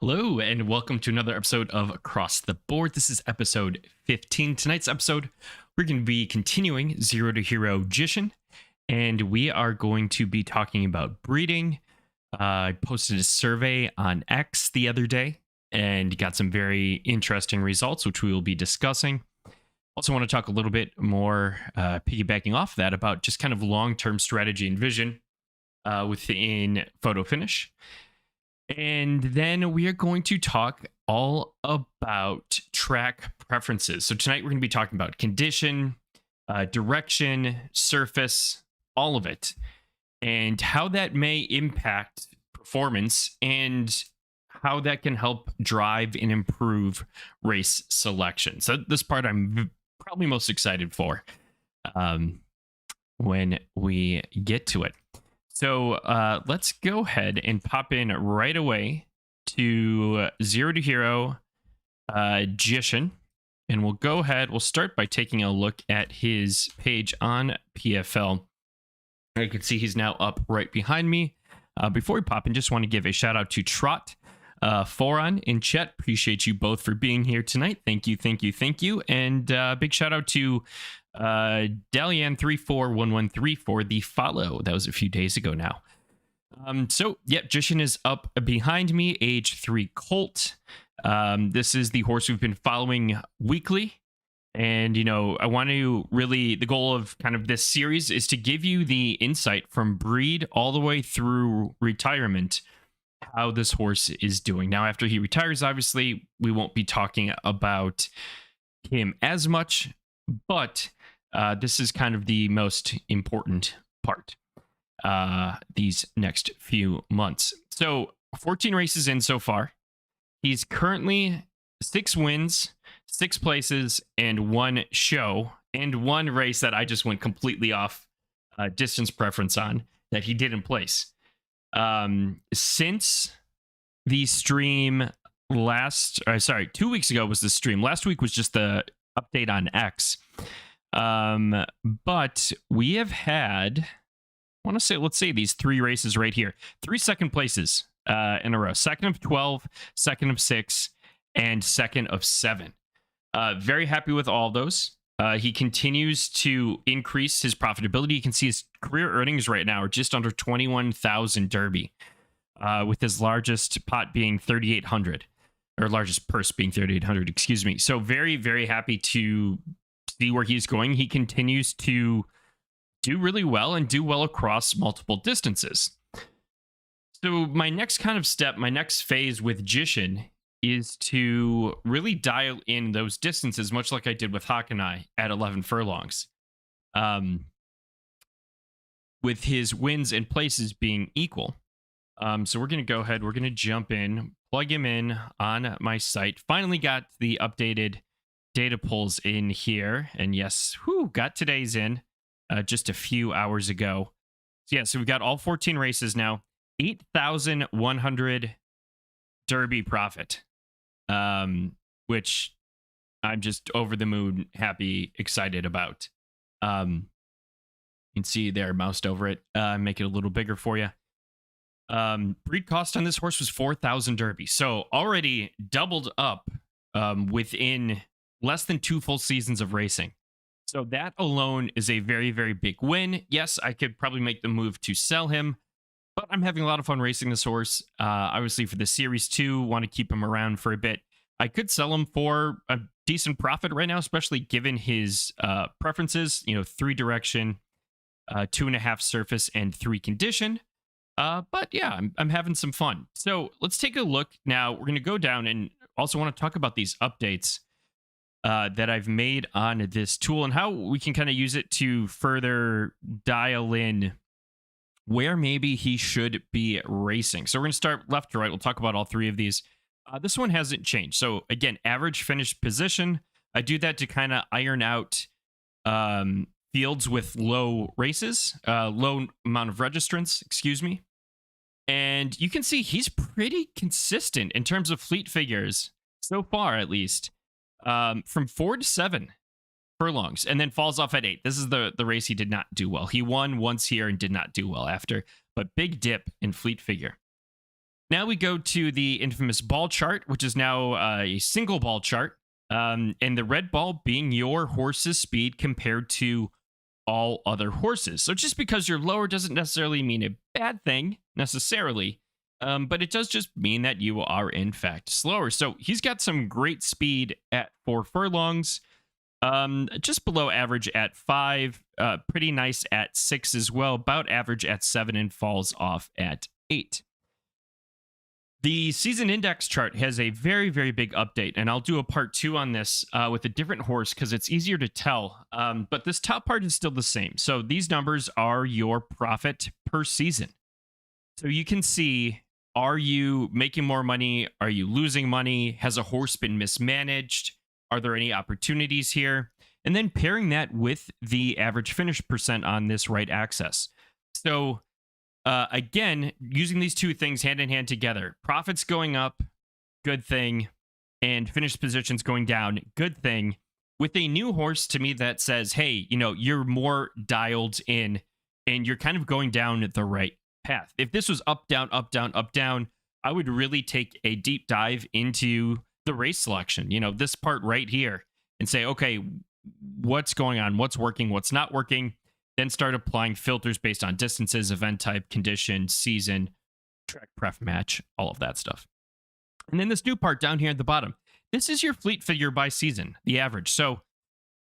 Hello, and welcome to another episode of Across the Board. This is episode 15. Tonight's episode, we're going to be continuing Zero to Hero Jishin, and we are going to be talking about breeding. I posted a survey on X the other day and got some very interesting results, which we will be discussing. Also, want to talk a little bit more, piggybacking off that, about just kind of long-term strategy and vision within photo finish. And then we are going to talk all about track preferences. So tonight we're going to be talking about condition, direction, surface, all of it, and how that may impact performance and how that can help drive and improve race selection. So this part I'm probably most excited for when we get to it. So let's go ahead and pop in right away to Zero to Hero Jishin. And we'll go ahead, we'll start by taking a look at his page on PFL. You can see he's now up right behind me. Before we pop in, just want to give a shout out to Trot, Foron in chat. Appreciate you both for being here tonight. Thank you, thank you, thank you. And big shout out to Dalian341134 for the follow. That was a few days ago now. So yeah, Jishin is up behind me, age 3 colt. This is the horse we've been following weekly. And, you know, I want to really, the goal of kind of this series is to give you the insight from breed all the way through retirement, how this horse is doing. Now, after he retires, obviously, we won't be talking about him as much, but this is kind of the most important part these next few months. So 14 races in so far. He's currently 6 wins, 6 places, and 1 show, and 1 race that I just went completely off distance preference on that he didn't place. Since the stream 2 weeks ago was the stream. Last week was just the update on X. But we have had, let's say these 3 races right here, 3 second places in a row. Second of 12, second of 6, and second of 7. Very happy with all those. He continues to increase his profitability. You can see his career earnings right now are just under 21,000 Derby, with his largest pot being 3,800, or largest purse being 3,800, excuse me. So very, very happy to see where he's going. He continues to do really well and do well across multiple distances. So my next kind of step, my next phase with Jishin is to really dial in those distances, much like I did with Hawkeye at 11 furlongs. With his wins and places being equal. So we're going to go ahead, we're going to jump in, plug him in on my site. Finally got the updated data pulls in here. And yes, got today's in just a few hours ago. So yeah, so we've got all 14 races now. 8,100 Derby profit, which I'm just over the moon, happy, excited about. You can see there, moused over it. Make it a little bigger for you. Breed cost on this horse was 4,000 Derby, so already doubled up within less than 2 full seasons of racing. So that alone is a very, very big win. Yes, I could probably make the move to sell him, but I'm having a lot of fun racing this horse. Obviously, for the Series 2, want to keep him around for a bit. I could sell him for a decent profit right now, especially given his preferences. 3 direction, 2.5 surface, and 3 condition. But yeah, I'm having some fun. So let's take a look now. We're going to go down and also want to talk about these updates that I've made on this tool and how we can kind of use it to further dial in where maybe he should be racing. So we're going to start left to right. We'll talk about all 3 of these. This one hasn't changed. So again, average finish position. I do that to kind of iron out fields with low races, low amount of registrants, excuse me. And you can see he's pretty consistent in terms of fleet figures so far, at least, from 4 to 7 furlongs, and then falls off at 8. This is the race he did not do well. He won once here and did not do well after, but big dip in fleet figure. Now we go to the infamous ball chart, which is now a single ball chart. And the red ball being your horse's speed compared to all other horses. So just because you're lower doesn't necessarily mean a bad thing necessarily, but it does just mean that you are in fact slower. So he's got some great speed at 4 furlongs, just below average at 5, pretty nice at 6 as well, about average at 7, and falls off at 8. The season index chart has a very, very big update, and I'll do a part 2 on this with a different horse because it's easier to tell. But this top part is still the same. So these numbers are your profit per season. So you can see, are you making more money? Are you losing money? Has a horse been mismanaged? Are there any opportunities here? And then pairing that with the average finish percent on this right axis. So again, using these two things hand in hand together, profits going up, good thing, and finished positions going down, good thing. With a new horse to me that says, hey, you're more dialed in and you're kind of going down the right path. If this was up, down, up, down, up, down, I would really take a deep dive into the race selection, this part right here, and say, okay, what's going on? What's working? What's not working? Then start applying filters based on distances, event type, condition, season, track pref match, all of that stuff. And then this new part down here at the bottom, this is your fleet figure by season, the average. So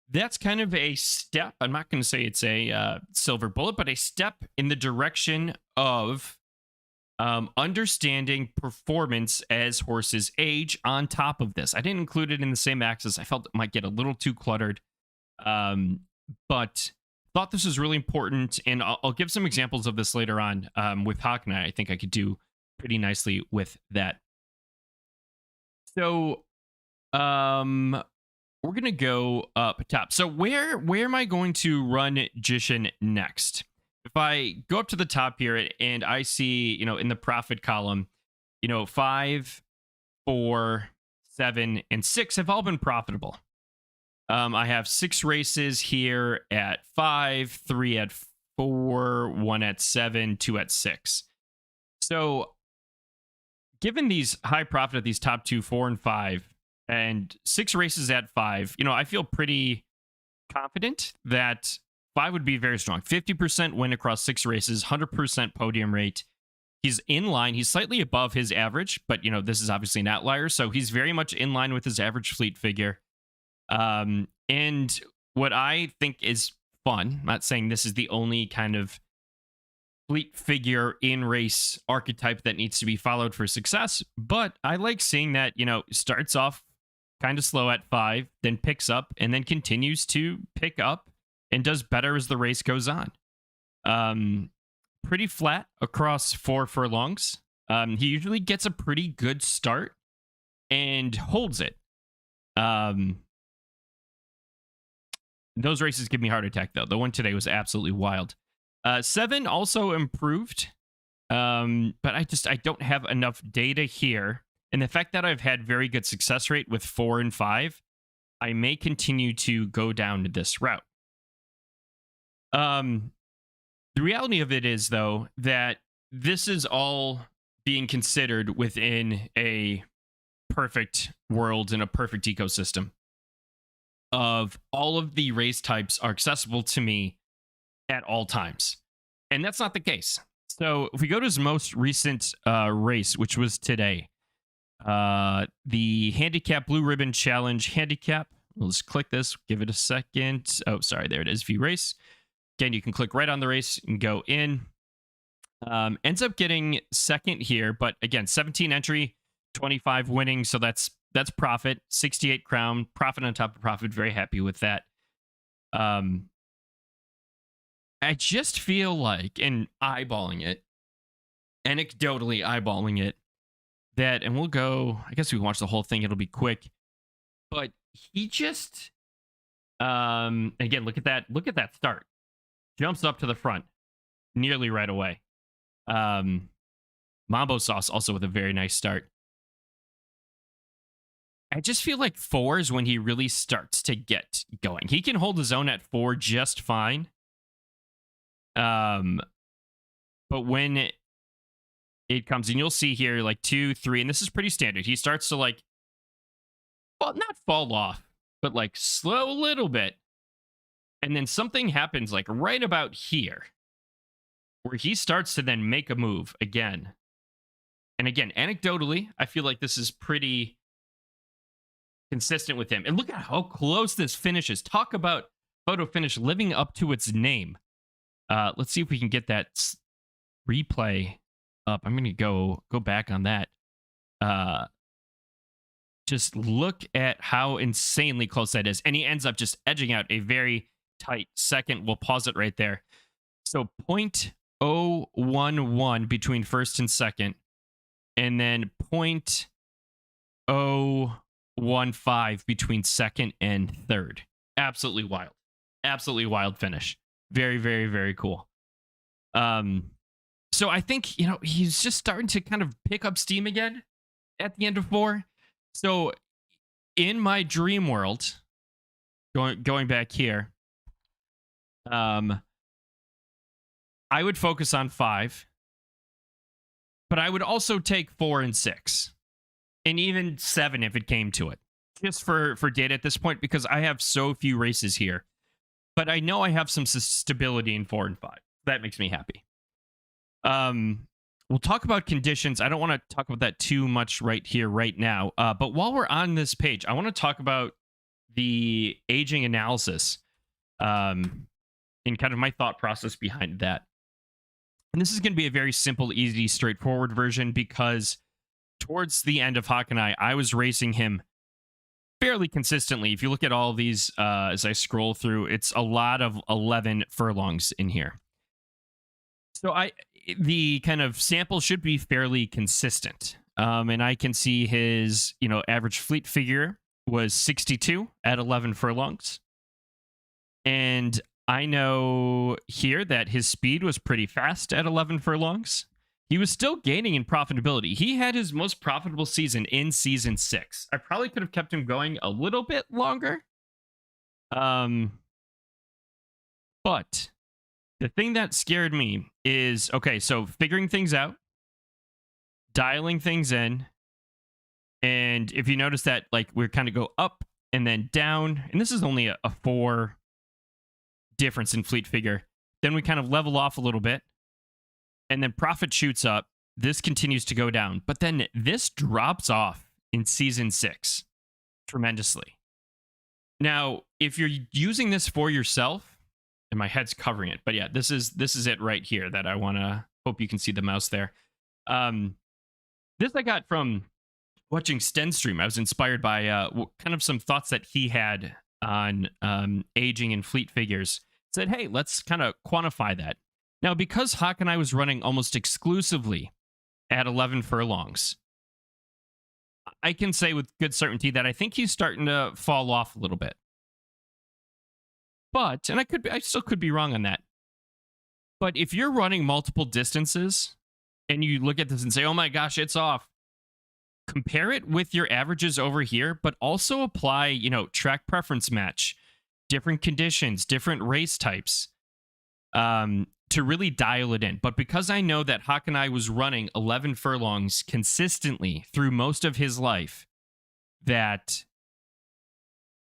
that's kind of a step. I'm not going to say it's a silver bullet, but a step in the direction of understanding performance as horses age on top of this. I didn't include it in the same axis. I felt it might get a little too cluttered, but thought this was really important. And I'll give some examples of this later on with Hawk and I think I could do pretty nicely with that. So we're going to go up top. So where am I going to run Jishin next? If I go up to the top here and I see, in the profit column, 5, 4, 7, and 6 have all been profitable. I have 6 races here at 5, 3 at 4, 1 at 7, 2 at 6. So given these high profit at these top 2, 4, and 5, and 6 races at 5, I feel pretty confident that 5 would be very strong. 50% win across 6 races, 100% podium rate. He's in line. He's slightly above his average, but, this is obviously an outlier. So he's very much in line with his average fleet figure. And what I think is fun, I'm not saying this is the only kind of fleet figure in race archetype that needs to be followed for success, but I like seeing that, starts off kind of slow at 5, then picks up, and then continues to pick up and does better as the race goes on. Pretty flat across 4 furlongs. He usually gets a pretty good start and holds it. Those races give me a heart attack, though. The one today was absolutely wild. 7 also improved, but I don't have enough data here. And the fact that I've had very good success rate with 4 and 5, I may continue to go down this route. The reality of it is, though, that this is all being considered within a perfect world and a perfect ecosystem of all of the race types are accessible to me at all times. And that's not the case. So if we go to his most recent race, which was today, the Handicap Blue Ribbon Challenge Handicap. Let's click this, give it a second. Oh, sorry, there it is, view race. Again, you can click right on the race and go in. Ends up getting second here, but again, 17 entry, 25 winning, so that's profit. 68 crown, profit on top of profit. Very happy with that. I just feel like, and eyeballing it, anecdotally eyeballing it, that, and we'll go, I guess we can watch the whole thing, it'll be quick, but he just, again, look at that start. Jumps up to the front nearly right away. Mambo Sauce also with a very nice start. I just feel like 4 is when he really starts to get going. He can hold his own at 4 just fine. But when it comes, and you'll see here like 2, 3, and this is pretty standard. He starts to like, well, not fall off, but like slow a little bit. And then something happens like right about here where he starts to then make a move again. And again, anecdotally, I feel like this is pretty consistent with him. And look at how close this finishes. Talk about photo finish living up to its name. Let's see if we can get that replay up. I'm going to go back on that. Just look at how insanely close that is. And he ends up just edging out a very tight second. We'll pause it right there. So 0.011 between first and second, and then 0.015 between second and third. Absolutely wild. Absolutely wild finish. Very, very, very cool. So I think, he's just starting to kind of pick up steam again at the end of 4. So in my dream world, going back here, I would focus on 5, but I would also take 4 and 6, and even 7 if it came to it, just for data at this point, because I have so few races here. But I know I have some stability in 4 and 5. That makes me happy. We'll talk about conditions. I don't want to talk about that too much right here, right now. But while we're on this page, I want to talk about the aging analysis and kind of my thought process behind that. And this is going to be a very simple, easy, straightforward version, because towards the end of Hawkeye, I was racing him fairly consistently. If you look at all these as I scroll through, it's a lot of 11 furlongs in here. So the kind of sample should be fairly consistent. And I can see his, average fleet figure was 62 at 11 furlongs. And I know here that his speed was pretty fast at 11 furlongs. He was still gaining in profitability. He had his most profitable season in season 6. I probably could have kept him going a little bit longer. But the thing that scared me is, okay, so figuring things out, dialing things in, and if you notice that, like, we kind of go up and then down, and this is only a 4 difference in fleet figure. Then we kind of level off a little bit, and then profit shoots up. This continues to go down, but then this drops off in season 6 tremendously. Now, if you're using this for yourself, and my head's covering it, but yeah, this is it right here that I want to hope you can see the mouse there. This I got from watching Sten's stream. I was inspired by kind of some thoughts that he had on aging and fleet figures. Said, hey, let's kind of quantify that. Now, because Hawk and I was running almost exclusively at 11 furlongs, I can say with good certainty that I think he's starting to fall off a little bit. But, and I still could be wrong on that. But if you're running multiple distances and you look at this and say, oh my gosh, it's off, compare it with your averages over here, but also apply, track preference match, different conditions, different race types, to really dial it in. But because I know that Hawk and I was running 11 furlongs consistently through most of his life, that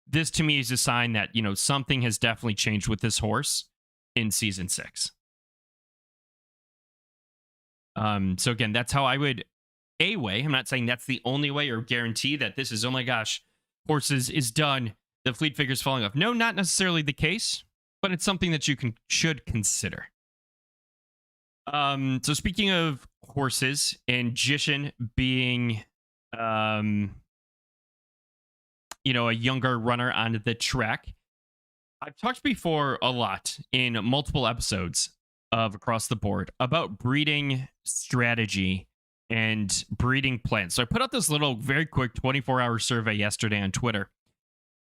this to me is a sign that, something has definitely changed with this horse in season 6. So again, that's how I would way. I'm not saying that's the only way or guarantee that this is, oh my gosh, horses is done, the fleet figure's falling off. No, not necessarily the case, but it's something that you should consider. So speaking of horses and Jishin being, a younger runner on the track, I've talked before a lot in multiple episodes of Across the Board about breeding strategy and breeding plans. So I put out this little very quick 24-hour survey yesterday on Twitter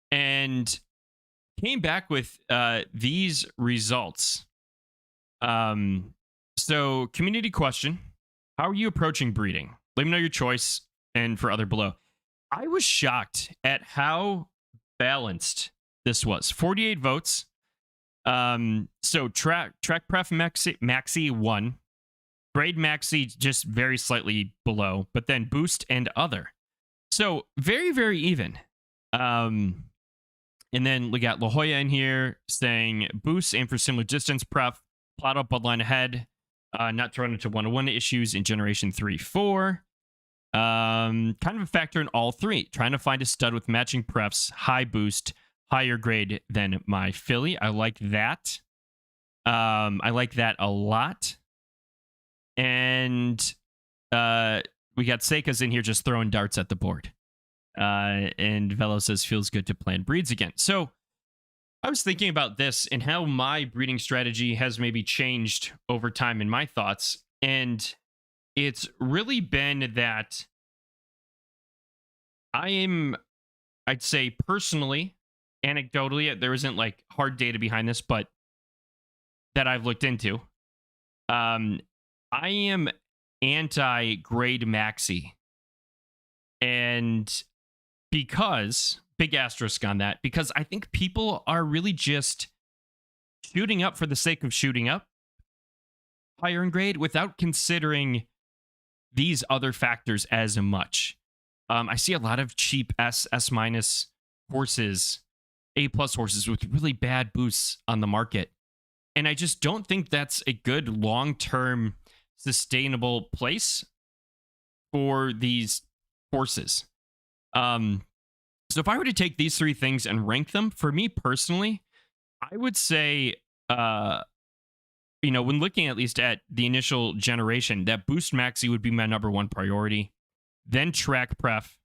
and came back with these results. So community question, how are you approaching breeding? Let me know your choice and for other below. I was shocked at how balanced this was. 48 votes. So track pref maxi won. Grade Maxi just very slightly below, but then Boost and Other. So very, very even. Um, and then we got La Jolla in here saying Boost, aim for similar distance pref, plot up bloodline ahead, not to run into one-on-one issues in Generation 3, 4. Kind of a factor in all three. Trying to find a stud with matching prefs, high boost, higher grade than my Philly. I like that. I like that a lot. And we got Seika's in here just throwing darts at the board. And Velo says feels good to plan breeds again. So I was thinking about this and how my breeding strategy has maybe changed over time in my thoughts. And it's really been that I'd say personally, anecdotally, there isn't like hard data behind this, but that I've looked into. I am anti-grade maxi. And because, big asterisk on that, because I think people are really just shooting up for the sake of shooting up higher in grade without considering these other factors as much. I see a lot of cheap S minus horses, A plus horses with really bad boosts on the market. And I just don't think that's a good long-term sustainable place for these horses. So if I were to take these three things and rank them, for me personally, I would say, when looking at least at the initial generation, that Boost Maxi would be my number one priority. Then Track Pref.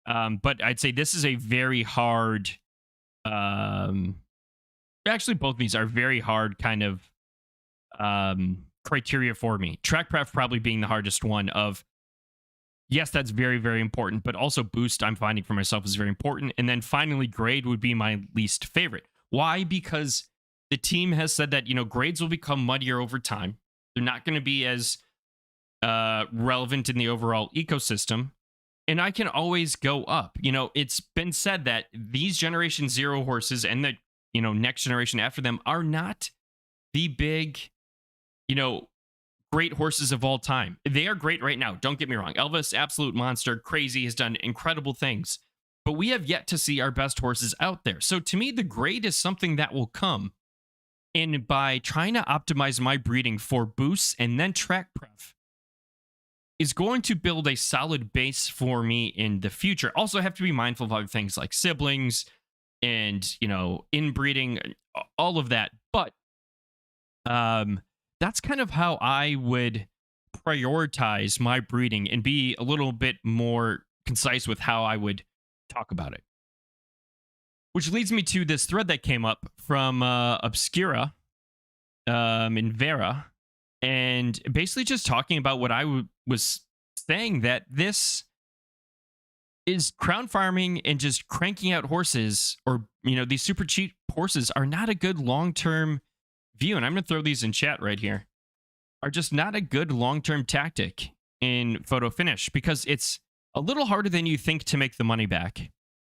But I'd say this is a very hard... actually, both of these are very hard kind of criteria for me. Track Pref probably being the hardest one of, yes, that's very, very important, but also Boost I'm finding for myself is very important. And then finally, Grade would be my least favorite. Why? Because the team has said that, grades will become muddier over time. They're not going to be as relevant in the overall ecosystem. And I can always go up. It's been said that these Generation 0 horses and the, next generation after them are not the big, great horses of all time. They are great right now. Don't get me wrong. Elvis, absolute monster, crazy, has done incredible things. But we have yet to see our best horses out there. So to me, the grade is something that will come. And by trying to optimize my breeding for boosts and then track pref is going to build a solid base for me in the future. Also, I have to be mindful of other things like siblings and, inbreeding, all of that. But that's kind of how I would prioritize my breeding and be a little bit more concise with how I would talk about it. Which leads me to this thread that came up from Obscura in Vera, and basically just talking about what I was saying, that this is crown farming and just cranking out horses, or, these super cheap horses are not a good long-term view. And I'm going to throw these in chat right here. Are just not a good long-term tactic in photo finish, because it's a little harder than you think to make the money back.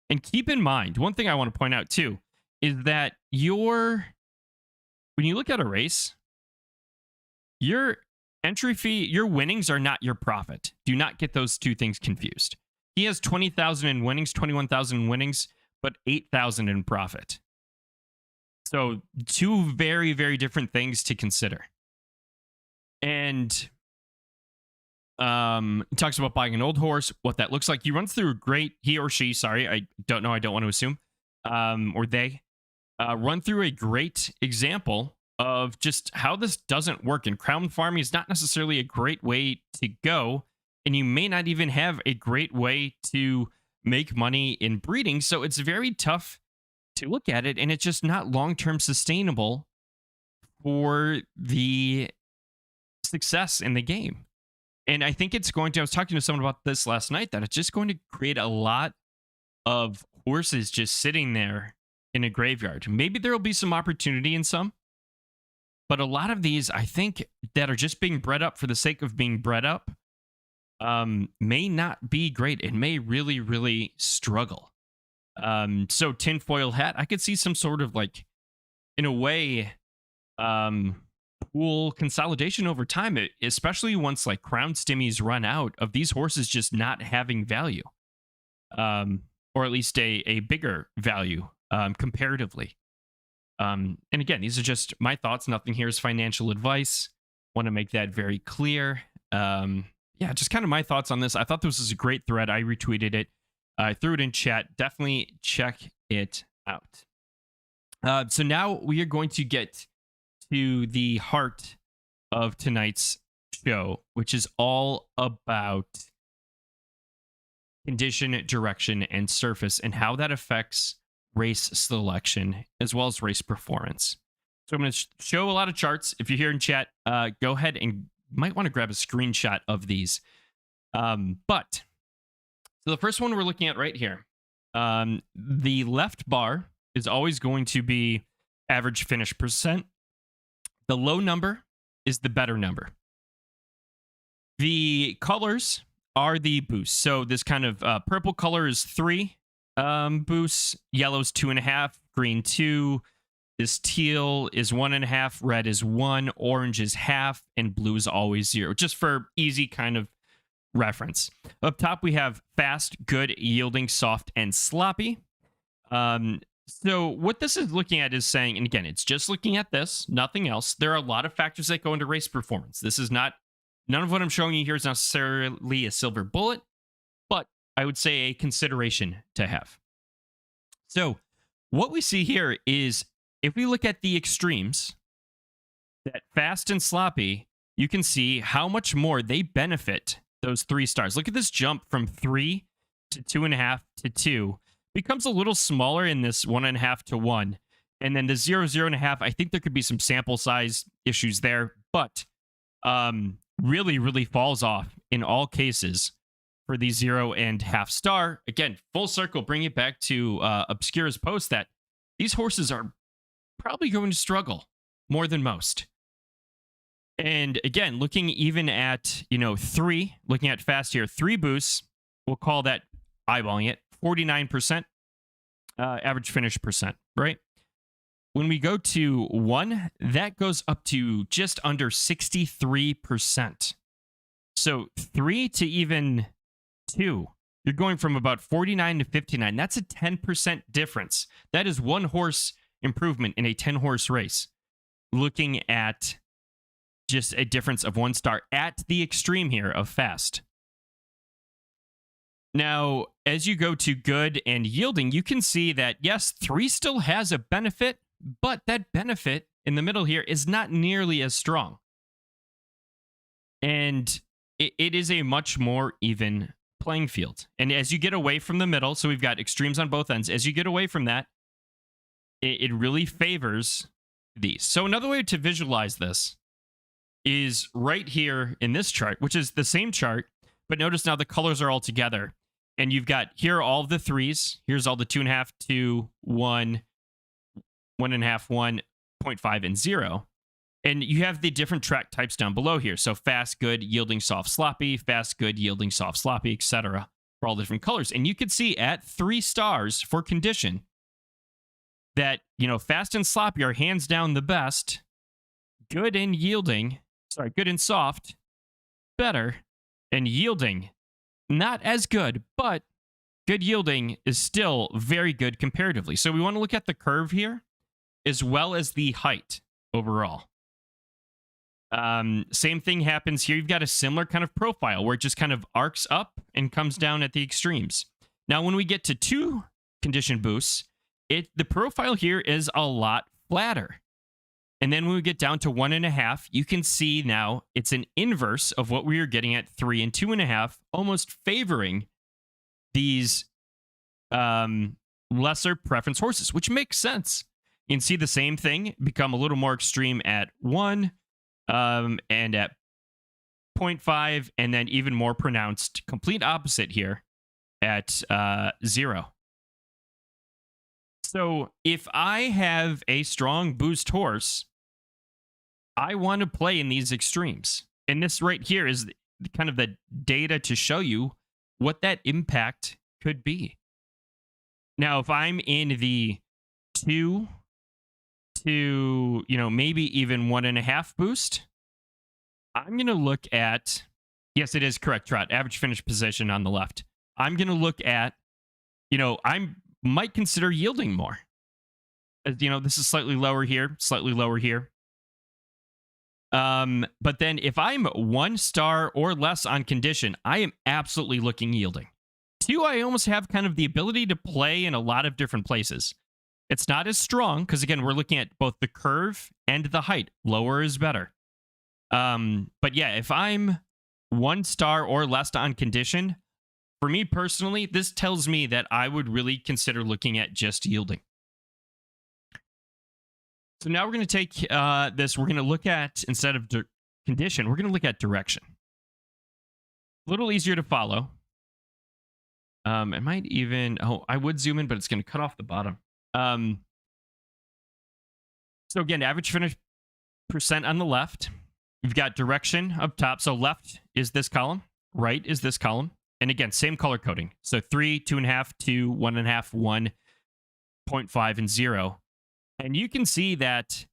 And keep in mind, one thing I want to point out too, is that when you look at a race, your entry fee, your winnings are not your profit. Do not get those two things confused. He has 20,000 in winnings, 21,000 in winnings, but 8,000 in profit. So two very, very different things to consider. And he talks about buying an old horse, what that looks like. He runs through a great, he or she, sorry, I don't know, I don't want to assume, or they, run through a great example of just how this doesn't work. And crown farming is not necessarily a great way to go, and you may not even have a great way to make money in breeding. So it's very tough to look at it, and it's just not long-term sustainable for the success in the game. And I think it's going to, I was talking to someone about this last night, that it's just going to create a lot of horses just sitting there in a graveyard. Maybe there will be some opportunity in some, but a lot of these, I think, that are just being bred up for the sake of being bred up, may not be great and may really, really struggle. So tinfoil hat, I could see some sort of, like, in a way, pool consolidation over time, especially once like crown stimmies run out of these horses just not having value, or at least a bigger value comparatively. And again, these are just my thoughts. Nothing here is financial advice. Want to make that very clear. Yeah, just kind of my thoughts on this. I thought this was a great thread. I retweeted it. I threw it in chat. Definitely check it out. So now we are going to get to the heart of tonight's show, which is all about condition, direction, and surface, and how that affects race selection as well as race performance. So I'm going to show a lot of charts. If you're here in chat, go ahead and might want to grab a screenshot of these. But so the first one we're looking at right here, the left bar is always going to be average finish percent. The low number is the better number. The colors are the boosts. So this kind of purple color is 3 boosts, yellow's 2.5, green 2. This teal is 1.5, red is 1, orange is half, and blue is always 0. Just for easy kind of reference. Up top, we have fast, good, yielding, soft, and sloppy. So what this is looking at is saying, and again, it's just looking at this, nothing else. There are a lot of factors that go into race performance. This is not, none of what I'm showing you here is necessarily a silver bullet, but I would say a consideration to have. So what we see here is, if we look at the extremes, that fast and sloppy, you can see how much more they benefit those 3 stars. Look at this jump from 3 to 2.5 to 2. Becomes a little smaller in this 1.5 to 1. And then the 0, 0.5, I think there could be some sample size issues there, but really, really falls off in all cases for the 0.5 star. Again, full circle, bring it back to Obscura's post that these horses are probably going to struggle more than most. And again, looking even at, 3, looking at fast here, 3 boosts, we'll call that, eyeballing it, 49% average finish percent, right? When we go to 1, that goes up to just under 63%. So 3 to even 2, you're going from about 49 to 59. That's a 10% difference. That is 1 horse improvement in a 10-horse race. Looking at just a difference of 1 star at the extreme here of fast. Now, as you go to good and yielding, you can see that, yes, 3 still has a benefit, but that benefit in the middle here is not nearly as strong. And it is a much more even playing field. And as you get away from the middle, so we've got extremes on both ends, as you get away from that, it really favors these. So another way to visualize this is right here in this chart, which is the same chart, but notice now the colors are all together. And you've got here all of the 3s. Here's all the 2.5, 2, 1, 1.5, 1, 0.5, and 0. And you have the different track types down below here. So fast, good, yielding, soft, sloppy, fast, good, yielding, soft, sloppy, etc. for all the different colors. And you can see at 3 stars for condition that, fast and sloppy are hands down the best. Good and yielding, good and soft, better. And yielding, not as good, but good yielding is still very good comparatively. So we want to look at the curve here as well as the height overall. Same thing happens here. You've got a similar kind of profile where it just kind of arcs up and comes down at the extremes. Now, when we get to 2 condition boosts, the profile here is a lot flatter. And then when we get down to 1.5, you can see now it's an inverse of what we were getting at 3 and 2.5, almost favoring these lesser preference horses, which makes sense. You can see the same thing become a little more extreme at 1 and at 0.5, and then even more pronounced, complete opposite here at 0. So if I have a strong boost horse, I want to play in these extremes. And this right here is kind of the data to show you what that impact could be. Now, if I'm in the 2 to, maybe even 1.5 boost, I'm going to look at, yes, it is correct, Trot, average finish position on the left. I'm going to look at, I might consider yielding more. This is slightly lower here, slightly lower here. But then if I'm 1 star or less on condition, I am absolutely looking yielding. 2, I almost have kind of the ability to play in a lot of different places. It's not as strong because, again, we're looking at both the curve and the height. Lower is better. But yeah, if I'm 1 star or less on condition, for me personally, this tells me that I would really consider looking at just yielding. So now we're going to take this. We're going to look at, instead of condition, we're going to look at direction. A little easier to follow. It might even, I would zoom in, but it's going to cut off the bottom. So again, average finish percent on the left. You've got direction up top. So left is this column, right is this column. And again, same color coding. So 3, 2.5, 2, 1.5, 1, 0.5, and 0. And you can see that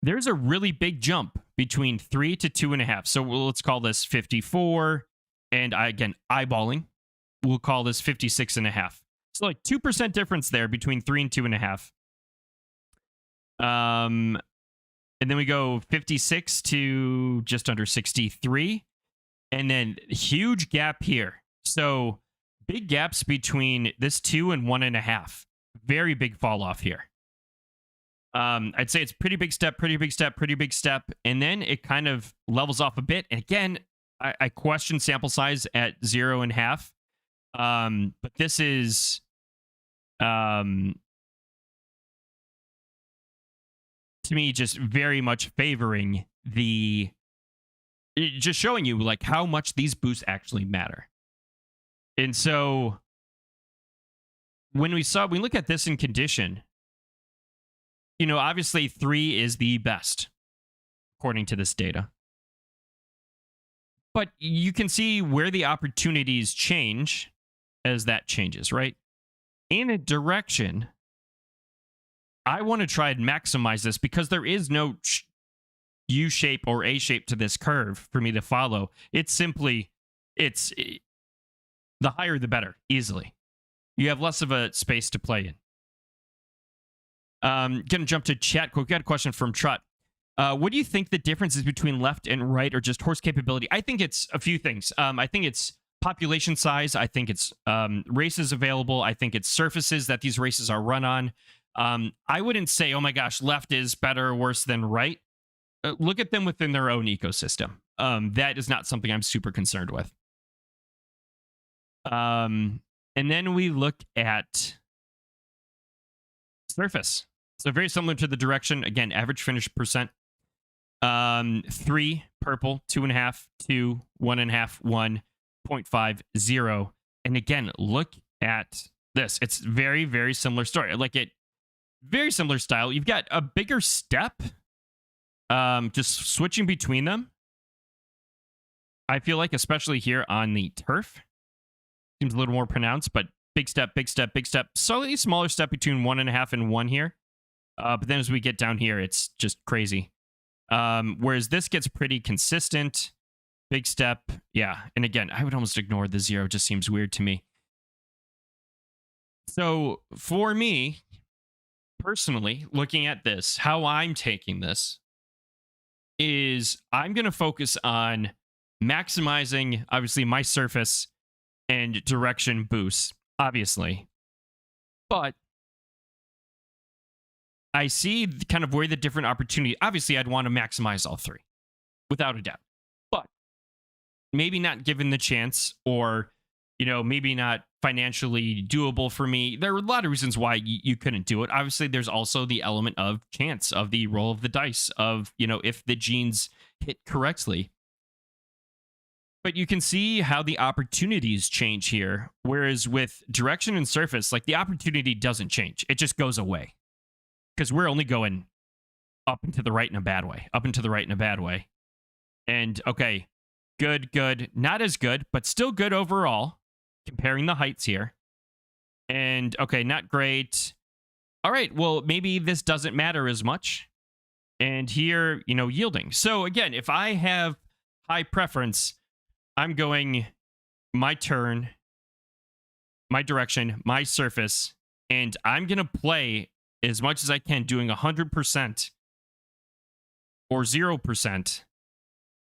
there's a really big jump between 3 to 2.5. So let's call this 54. And again, eyeballing, we'll call this 56.5. So like 2% difference there between 3 and 2.5. And then we go 56 to just under 63. And then huge gap here. So big gaps between this 2 and 1.5. Very big fall off here. I'd say it's pretty big step, pretty big step, pretty big step. And then it kind of levels off a bit. And again, I question sample size at 0.5. But this is to me just very much favoring just showing you like how much these boosts actually matter. And so when we look at this in condition, obviously 3 is the best according to this data. But you can see where the opportunities change as that changes, right? In a direction, I want to try and maximize this because there is no U shape or A shape to this curve for me to follow. It's simply, the higher the better, easily. You have less of a space to play in. Gonna jump to chat quick. We got a question from Trot. What do you think the difference is between left and right or just horse capability? I think it's a few things. I think it's population size. I think it's races available. I think it's surfaces that these races are run on. I wouldn't say, oh my gosh, left is better or worse than right. Look at them within their own ecosystem. That is not something I'm super concerned with. And then we look at surface. So very similar to the direction. Again, average finish percent. 3 purple, 2.5, 2, 1.5, 1, 0.5, 0. And again, look at this. It's very, very similar story. Very similar style. You've got a bigger step. Just switching between them. I feel like, especially here on the turf, seems a little more pronounced, but big step, big step, big step. Slightly smaller step between 1.5 and 1 here. But then as we get down here, it's just crazy. Whereas this gets pretty consistent. Big step. Yeah. And again, I would almost ignore the 0. It just seems weird to me. So for me, personally, looking at this, how I'm taking this is I'm going to focus on maximizing, obviously, my surface and direction boosts, obviously. But I see kind of where the different opportunity. Obviously, I'd want to maximize all 3, without a doubt. But maybe not given the chance, or maybe not financially doable for me. There are a lot of reasons why you couldn't do it. Obviously, there's also the element of chance, of the roll of the dice, of if the genes hit correctly. But you can see how the opportunities change here. Whereas with direction and surface, like the opportunity doesn't change. It just goes away. Because we're only going up and to the right in a bad way. Up and to the right in a bad way. And okay, good, good. Not as good, but still good overall. Comparing the heights here. And okay, not great. all right, well, maybe this doesn't matter as much. And here, yielding. So again, if I have high preference, I'm going my turn, my direction, my surface, and I'm going to play as much as I can, doing 100% or 0%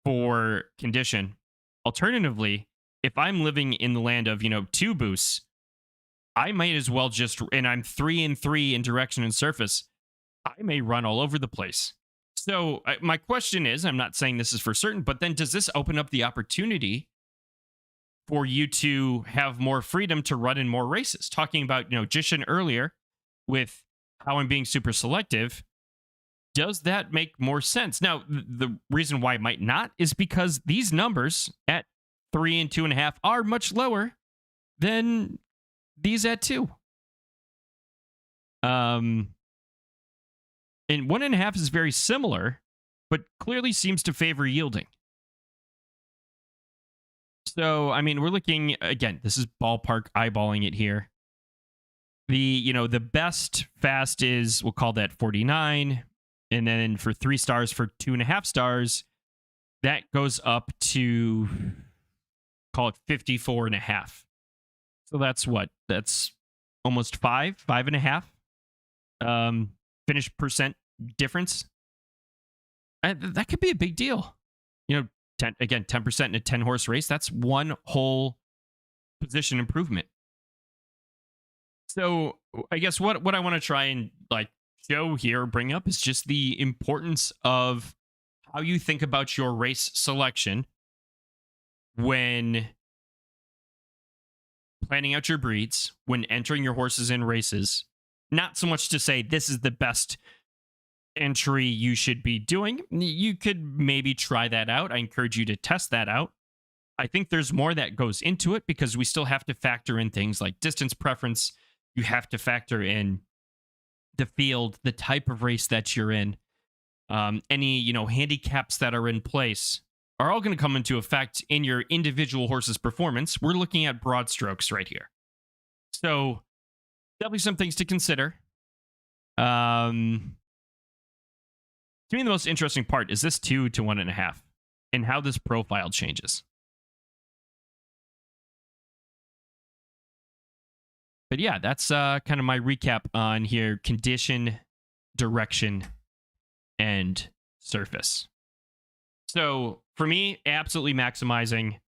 for condition. Alternatively, if I'm living in the land of, 2 boosts, I might as well just, and I'm 3 and 3 in direction and surface, I may run all over the place. So my question is, I'm not saying this is for certain, but then does this open up the opportunity for you to have more freedom to run in more races? Talking about, Jishin earlier with how I'm being super selective, does that make more sense? Now, the reason why it might not is because these numbers at 3 and 2.5 are much lower than these at 2. And 1.5 is very similar, but clearly seems to favor yielding. So, I mean, we're looking, again, this is ballpark eyeballing it here. The best fast is, we'll call that 49. And then for 3 stars, for 2.5 stars, that goes up to, call it 54.5. So that's what? That's almost 5.5. Finish percent difference. That could be a big deal. 10% in a 10 horse race, that's one whole position improvement. So I guess what I want to try and show here, bring up, is just the importance of how you think about your race selection when planning out your breeds, when entering your horses in races. Not so much to say this is the best entry you should be doing. You could maybe try that out. I encourage you to test that out. I think there's more that goes into it because we still have to factor in things like distance preference. You have to factor in the field, the type of race that you're in. Any, handicaps that are in place are all going to come into effect in your individual horse's performance. We're looking at broad strokes right here. So definitely some things to consider. To me, the most interesting part is this 2 to 1.5 and how this profile changes. But yeah, that's kind of my recap on here: condition, direction, and surface. So for me, absolutely maximizing,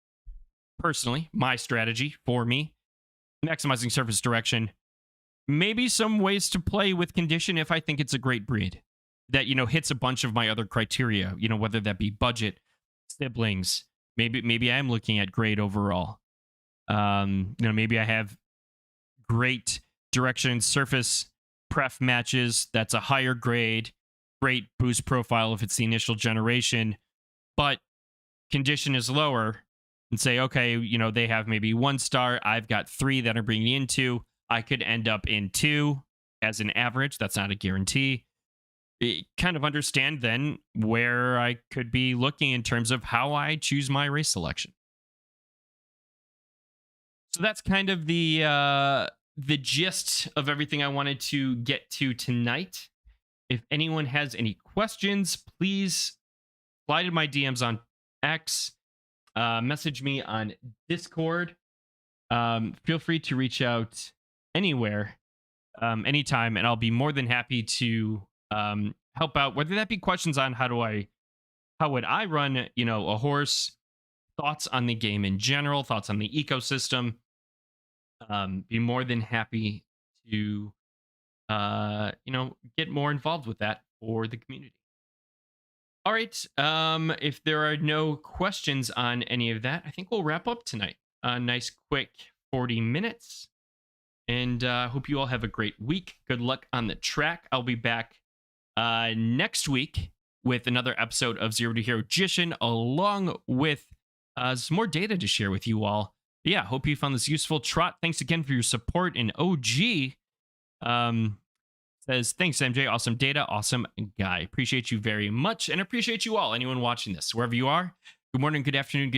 personally, my strategy for me, maximizing surface direction. Maybe some ways to play with condition if I think it's a great breed that, hits a bunch of my other criteria, whether that be budget, siblings, maybe I'm looking at grade overall. Maybe I have great direction surface pref matches. That's a higher grade, great boost profile if it's the initial generation, but condition is lower, and say, okay, they have maybe 1 star. I've got 3 that are bringing into. I could end up in 2 as an average. That's not a guarantee. Kind of understand then where I could be looking in terms of how I choose my race selection. So that's kind of the gist of everything I wanted to get to tonight. If anyone has any questions, please slide in my DMs on X, message me on Discord. Feel free to reach out anywhere, anytime, and I'll be more than happy to help out, whether that be questions on how would I run, a horse, thoughts on the game in general, thoughts on the ecosystem. Be more than happy to get more involved with that for the community. All right. If there are no questions on any of that, I think we'll wrap up tonight. A nice quick 40 minutes. And hope you all have a great week. Good luck on the track. I'll be back next week with another episode of Zero to Hero Jishin, along with some more data to share with you all. But yeah, hope you found this useful. Trot, thanks again for your support. And OG says, thanks, MJ. Awesome data. Awesome guy. Appreciate you very much. And appreciate you all, anyone watching this, wherever you are. Good morning, good afternoon, good